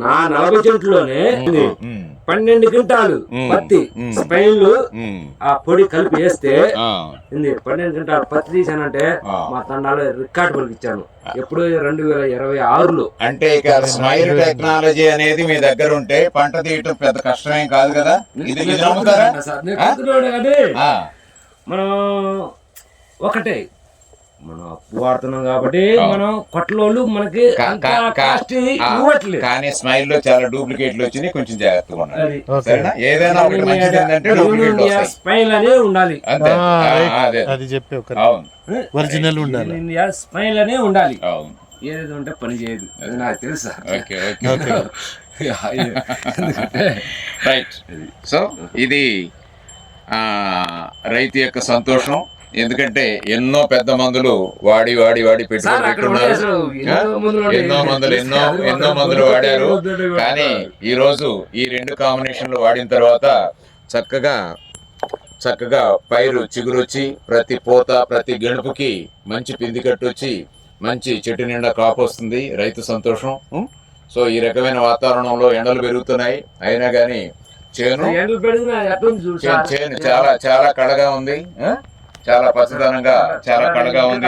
నా 40 చెట్లోనే 12 క్వింటాలు పత్తి స్పైన్లు ఆ పొడి కలిపి వేస్తే 12 క్వింటాలు పత్తి తీసానంటే మా తండాలో రికార్డు పలికిచ్చాను ఎప్పుడు 2026లో. అంటే ఇక స్మైల్ టెక్నాలజీ అనేది మీ దగ్గర ఉంటే పంట తీయటం పెద్ద కష్టమేం కాదు కదా. ఇది నమ్ముతారా? మనం ఒకటే మనం అప్పు వాడుతున్నాం కాబట్టి మనం కొట్టలోళ్ళు మనకి కానీ స్మైల్ లో చాలా డూప్లికేట్లు వచ్చినాయి, కొంచెం జాగ్రత్తగా ఉండాలి. ఏదైనా ఒకటి మంచిది ఏంటంటే డూప్లికేట్ స్మైల్ అనే ఉండాలి. అంతే, అది చెప్పి అవును, ఒరిజినల్ ఉండాలి. ఇండియా స్మైల్ అనే ఉండాలి. అవును, ఏది ఉంటే పని చేయదు, అది నాకు తెలుసా. రైట్. సో ఇది రైతు యొక్క సంతోషం. ఎందుకంటే ఎన్నో పెద్ద మందులు వాడి పెట్టుబడి పెట్టున్నారు, ఎన్నో మందులు వాడారు. కానీ ఈ రోజు ఈ 2 కాంబినేషన్లు వాడిన తర్వాత చక్కగా పైరు చిగురొచ్చి ప్రతి పూత ప్రతి గెణుపుకి మంచి పిండి కట్టొచ్చి మంచి చెట్టు నిండా కాపు వస్తుంది. రైతు సంతోషం. సో ఈ రకమైన వాతావరణంలో ఎండలు పెరుగుతున్నాయి, అయినా కానీ చేను చాలా చాలా కళగా ఉంది, చాలా పచ్చదనంగా చాలా కళగా ఉంది.